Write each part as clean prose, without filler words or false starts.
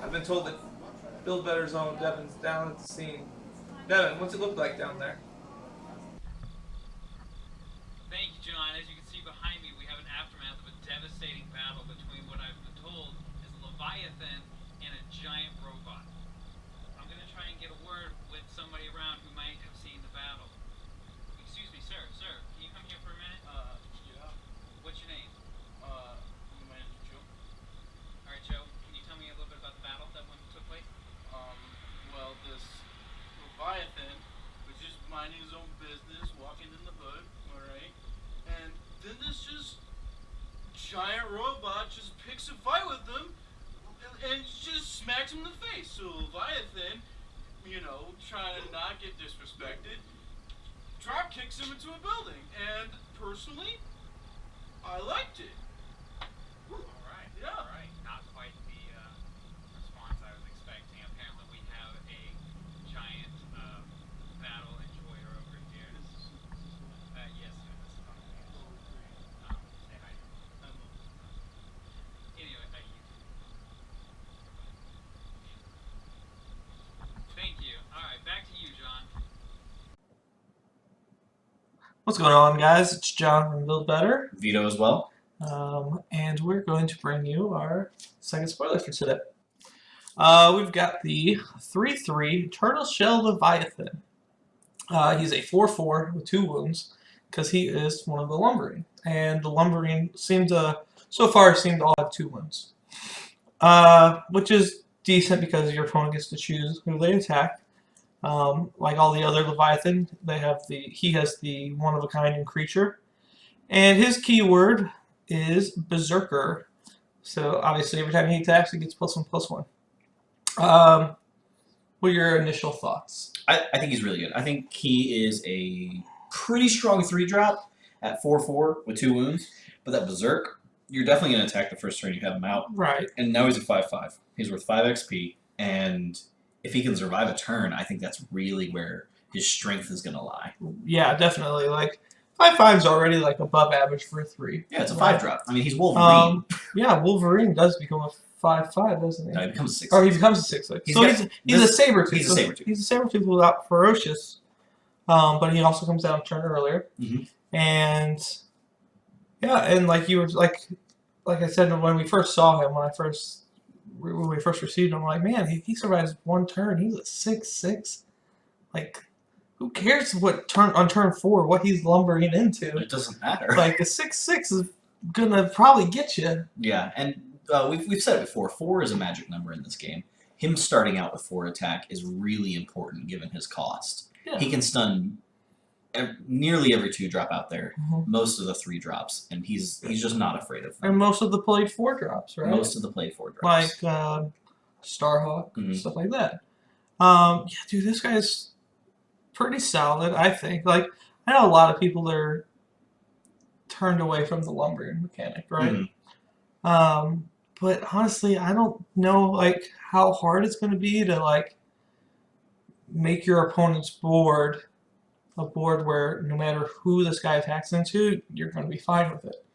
I've been told that Build Better's own Devin's down at the scene. Devin, what's it look like down there? Thank you, John. As you can see behind me, we have an aftermath of a devastating battle between what I've been told is a Leviathan and a giant robot. I'm going to try and get a word with somebody around who might have seen the battle. Excuse me, sir. Sir, can you come here for a minute? Yeah. What's your name? My name's Joe. All right, Joe. Can you tell me a little bit about the battle that took place? Well, this Leviathan was just minding his own business, walking in the hood, alright? And then this just giant robot just picks a fight with him and just smacks him in the face. So Leviathan, trying to not get disrespected, drop kicks him into a building. And personally, I liked it. Alright. Yeah. Alright. Not quite the response I was expecting. Apparently we have a giant battle enjoyer over here. Yes, sir. This is on the say hi. Anyway, thank you. Alright, back to you, John. What's going on, guys? It's John from Build Better. Vito as well. And we're going to bring you our second spoiler for today. We've got the 3/3 Turtle Shell Leviathan. He's a 4/4 with 2 wounds because he is one of the lumbering. And the lumbering so far seem to all have 2 wounds. Which is decent because your opponent gets to choose who they attack. Like all the other Leviathan, he has the one-of-a-kind creature. And his keyword is Berserker. So obviously every time he attacks, he gets +1/+1. What are your initial thoughts? I think he's really good. I think he is a pretty strong 3-drop at 4/4 with 2 wounds. But that Berserk, you're definitely going to attack the first turn you have him out. Right. And now he's a 5/5. He's worth 5 XP. And if he can survive a turn, I think that's really where his strength is going to lie. Yeah, definitely. Like 5/5 is already like above average for a 3. Yeah, it's a 5-drop. I mean, he's Wolverine. Yeah, Wolverine does become a 5/5, doesn't he? No, he becomes a 6. Or he becomes a 6/6. So he's a Sabertooth. He's a Sabertooth. He's a Sabertooth without Ferocious. But he also comes down a turn earlier. Mm-hmm. And yeah, and like I said when we first saw him, when we first received him, I'm like, man, he survives 1 turn. He's a 6/6. Like, who cares on turn 4 what he's lumbering into? It doesn't matter. Like a 6/6 is gonna probably get you. Yeah, and we've said it before. 4 is a magic number in this game. Him starting out with 4 attack is really important given his cost. Yeah. He can stun nearly every 2-drop out there. Mm-hmm. Most of the 3-drops, and he's just not afraid of them. And most of the played 4-drops, right? Most of the played 4-drops, like Starhawk, mm-hmm. stuff like that. Yeah, dude, this guy's pretty solid, I think. Like, I know a lot of people that are turned away from the lumbering mechanic, right? Mm-hmm. But honestly, I don't know like how hard it's going to be to like make your opponent's board a board where no matter who this guy attacks into, you're going to be fine with it.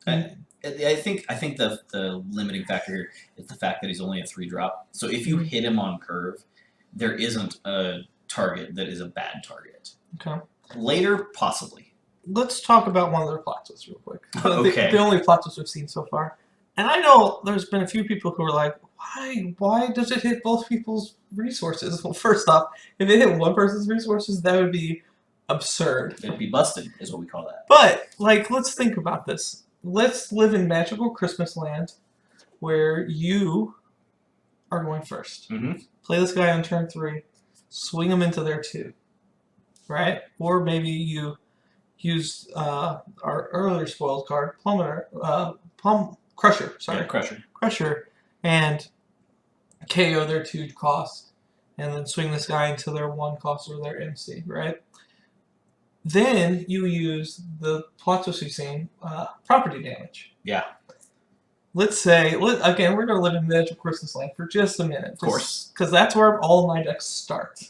And I think the limiting factor here is the fact that he's only a 3-drop. So if you hit him on curve, there isn't a target that is a bad target. Okay. Later, possibly. Let's talk about one of their plot twists real quick. Okay. The only plot twist we've seen so far. And I know there's been a few people who are like, why does it hit both people's resources? Well, first off, if it hit one person's resources, that would be absurd. It'd be busted, is what we call that. But, like, let's think about this. Let's live in magical Christmas land where you are going first. Mm-hmm. Play this guy on turn 3, swing him into their 2, right? Or maybe you use our earlier spoiled card, Crusher. Sorry, yeah, Crusher, and KO their 2 cost, and then swing this guy into their 1 cost or their MC, right? Then you use the plot twist we've seen, property damage. Yeah. Let's say, again, we're going to live in magical Christmas land for just a minute. Of course. Because that's where all my decks start.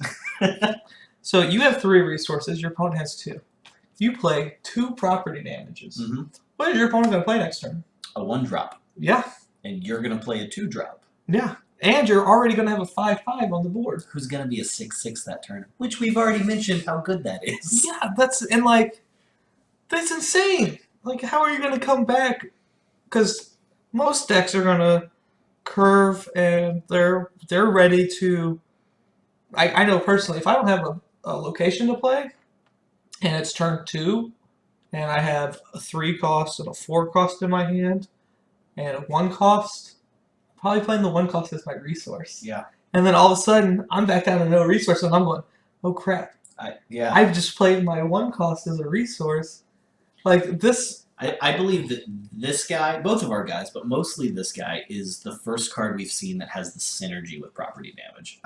So you have 3 resources, your opponent has 2. You play 2 property damages. Mm-hmm. What is your opponent going to play next turn? A 1-drop. Yeah. And you're going to play a 2-drop. Yeah. And you're already going to have a 5/5 on the board. Who's gonna be a 6/6 that turn? Which we've already mentioned how good that is. Yeah, that's insane. Like, how are you going to come back? Because most decks are going to curve and they're ready to. I know personally, if I don't have a location to play and it's turn 2 and I have a 3 cost and a 4 cost in my hand and a 1 cost, probably playing the 1 cost as my resource. Yeah. And then all of a sudden, I'm back down to no resource and I'm going, oh crap. Yeah. I've just played my 1 cost as a resource. Like this. I believe that this guy, both of our guys, but mostly this guy, is the first card we've seen that has the synergy with property damage.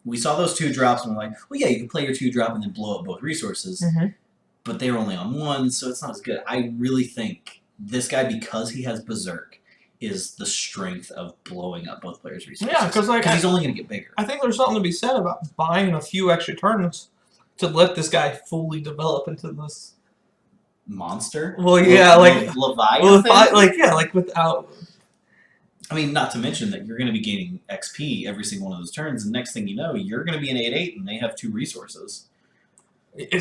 We saw those 2 drops and we're like, well, yeah, you can play your 2 drop and then blow up both resources. But they were only on 1, so it's not as good. I really think this guy, because he has Berserk, is the strength of blowing up both players' resources. Yeah, because he's only going to get bigger. I think there's something to be said about buying a few extra turns to let this guy fully develop into this monster. Well, yeah, Leviathan. Without. I mean, not to mention that you're going to be gaining XP every single one of those turns, and next thing you know, you're going to be an 8/8, and they have 2 resources. What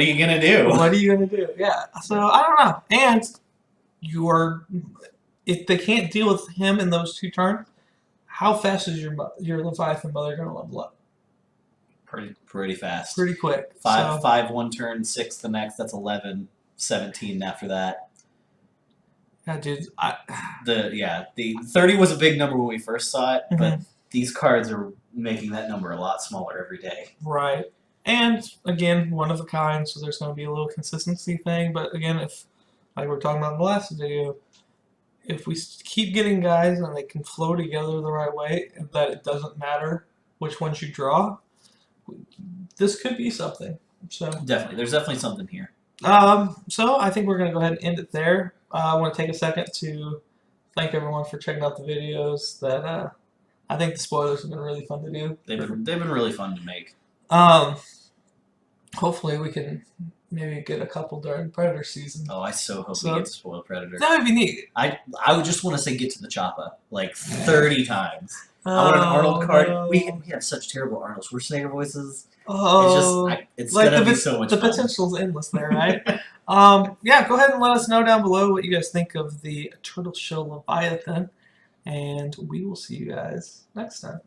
are you gonna do? What are you gonna do? Yeah. So I don't know. And if they can't deal with him in those 2 turns, how fast is your Leviathan mother gonna level up? Pretty fast. Pretty quick. 5 1 turn, 6 the next. That's 11, 17 after that. Yeah, dude. The 30 was a big number when we first saw it, but these cards are making that number a lot smaller every day. Right. And again, one of a kind, so there's going to be a little consistency thing. But again, if, like we were talking about in the last video, if we keep getting guys and they can flow together the right way, that it doesn't matter which ones you draw, this could be something. So definitely, there's definitely something here. So I think we're going to go ahead and end it there. I want to take a second to thank everyone for checking out the videos. That I think the spoilers have been really fun to do. They've been really fun to make. Hopefully we can maybe get a couple during Predator season. Oh, I so hope we get to spoil Predator. That would be neat. I would just want to say get to the Choppa like 30 times. I want an Arnold card. No. We have such terrible Arnold Schwarzenegger voices. Oh, it's gonna be so much the fun. potential's endless there, right? Yeah, go ahead and let us know down below what you guys think of the Turtle Shell Leviathan, and we will see you guys next time.